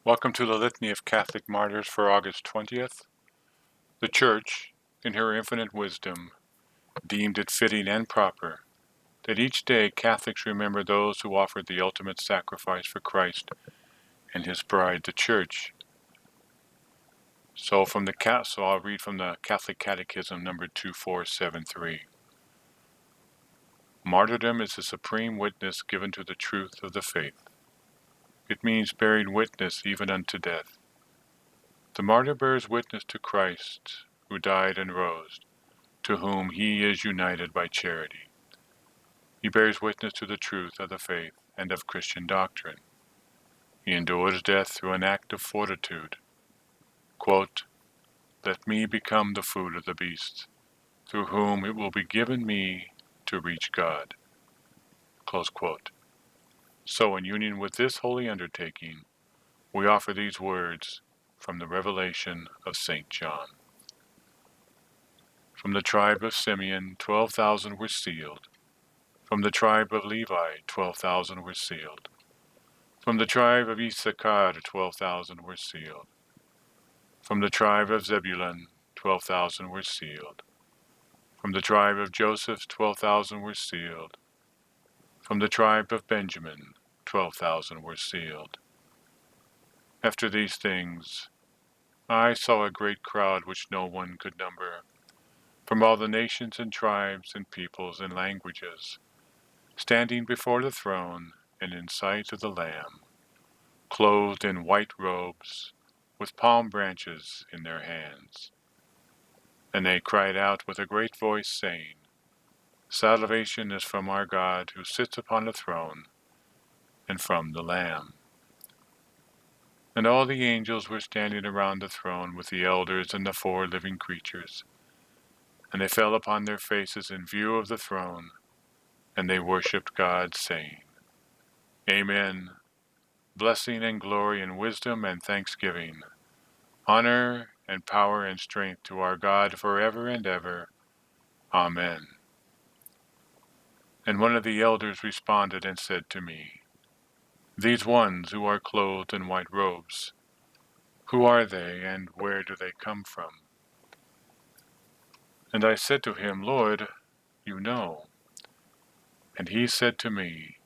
Welcome to the Litany of Catholic Martyrs for August 20th. The Church, in her infinite wisdom, deemed it fitting and proper that each day Catholics remember those who offered the ultimate sacrifice for Christ and His bride, the Church. So I'll read from the Catholic Catechism number 2473. Martyrdom is the supreme witness given to the truth of the faith. It means bearing witness even unto death. The martyr bears witness to Christ, who died and rose, to whom he is united by charity. He bears witness to the truth of the faith and of Christian doctrine. He endures death through an act of fortitude. Quote, "Let me become the food of the beast, through whom it will be given me to reach God." Close quote. So in union with this holy undertaking, we offer these words from the Revelation of St. John. From the tribe of Simeon, 12,000 were sealed. From the tribe of Levi, 12,000 were sealed. From the tribe of Issachar, 12,000 were sealed. From the tribe of Zebulun, 12,000 were sealed. From the tribe of Joseph, 12,000 were sealed. From the tribe of Benjamin, 12,000 were sealed. After these things, I saw a great crowd which no one could number, from all the nations and tribes and peoples and languages, standing before the throne and in sight of the Lamb, clothed in white robes, with palm branches in their hands. And they cried out with a great voice, saying, "Salvation is from our God who sits upon the throne, and from the Lamb." And all the angels were standing around the throne with the elders and the 4 living creatures. And they fell upon their faces in view of the throne, and they worshipped God, saying, "Amen. Blessing and glory and wisdom and thanksgiving, honor and power and strength to our God forever and ever. Amen." And one of the elders responded and said to me, "These ones who are clothed in white robes, who are they and where do they come from?" And I said to him, "Lord, you know." And he said to me,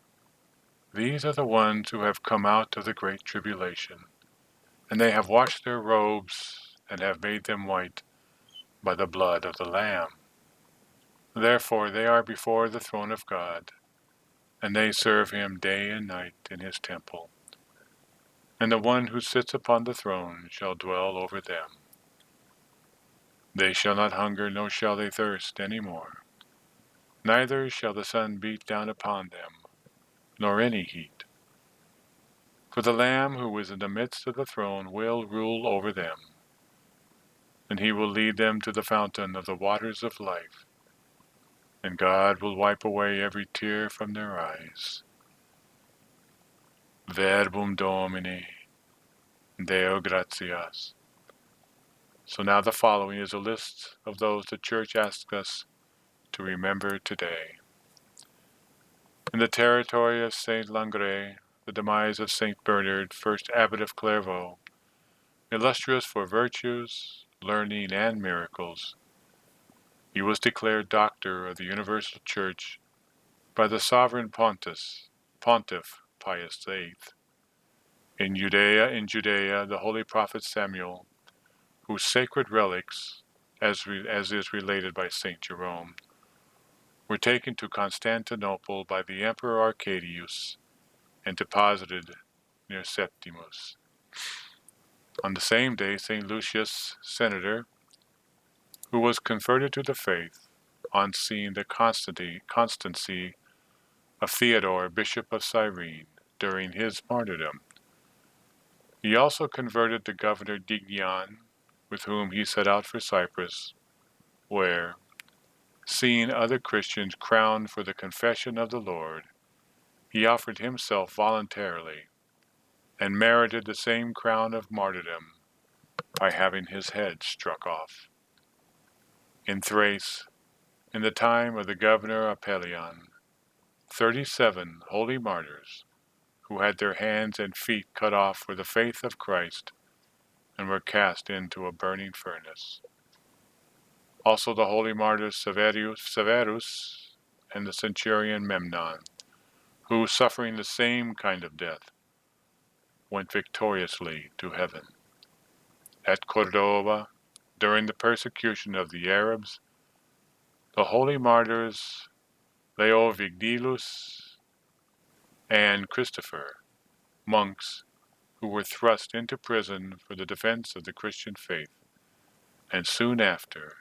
"These are the ones who have come out of the great tribulation, and they have washed their robes and have made them white by the blood of the Lamb. Therefore they are before the throne of God, and they serve him day and night in his temple. And the one who sits upon the throne shall dwell over them. They shall not hunger, nor shall they thirst any more. Neither shall the sun beat down upon them, nor any heat. For the Lamb who is in the midst of the throne will rule over them, and he will lead them to the fountain of the waters of life, and God will wipe away every tear from their eyes. Verbum Domini, Deo gratias. So now the following is a list of those the Church asks us to remember today. In the territory of Saint Langres, the demise of Saint Bernard, first abbot of Clairvaux, illustrious for virtues, learning, and miracles, he was declared Doctor of the Universal Church by the Sovereign Pontiff Pius VIII. In Judea, the holy prophet Samuel, whose sacred relics, as is related by St. Jerome, were taken to Constantinople by the Emperor Arcadius and deposited near Septimus. On the same day, St. Lucius, senator, who was converted to the faith on seeing the constancy of Theodore, Bishop of Cyrene, during his martyrdom. He also converted the governor Dignion, with whom he set out for Cyprus, where, seeing other Christians crowned for the confession of the Lord, he offered himself voluntarily and merited the same crown of martyrdom by having his head struck off. In Thrace, in the time of the governor Apollyon, 37 holy martyrs, who had their hands and feet cut off for the faith of Christ and were cast into a burning furnace. Also the holy martyrs Severus and the centurion Memnon, who, suffering the same kind of death, went victoriously to heaven. At Cordova, during the persecution of the Arabs, the holy martyrs Leovigilus and Christopher, monks who were thrust into prison for the defense of the Christian faith, and soon after,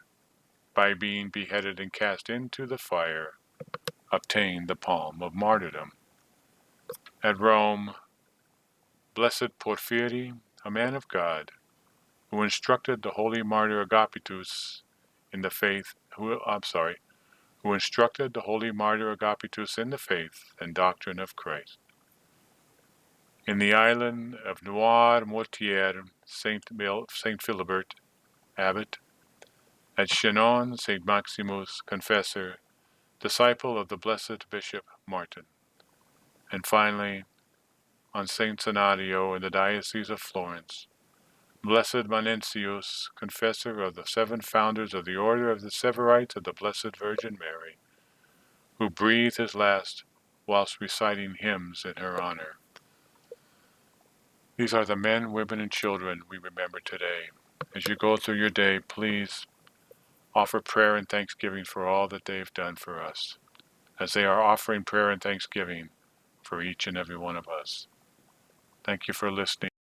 by being beheaded and cast into the fire, obtained the palm of martyrdom. At Rome, Blessed Porphyry, a man of God, who instructed the holy martyr Agapitus in the faith, who instructed the holy martyr Agapitus in the faith and doctrine of Christ. In the island of Noirmoutier, Saint Philibert, abbot. At Chinon, Saint Maximus, confessor, disciple of the blessed Bishop Martin. And finally, on Saint Senadio in the Diocese of Florence, Blessed Manencius, confessor of the 7 founders of the Order of the Severites of the Blessed Virgin Mary, who breathed his last whilst reciting hymns in her honor. These are the men, women, and children we remember today. As you go through your day, please offer prayer and thanksgiving for all that they've done for us, as they are offering prayer and thanksgiving for each and every one of us. Thank you for listening.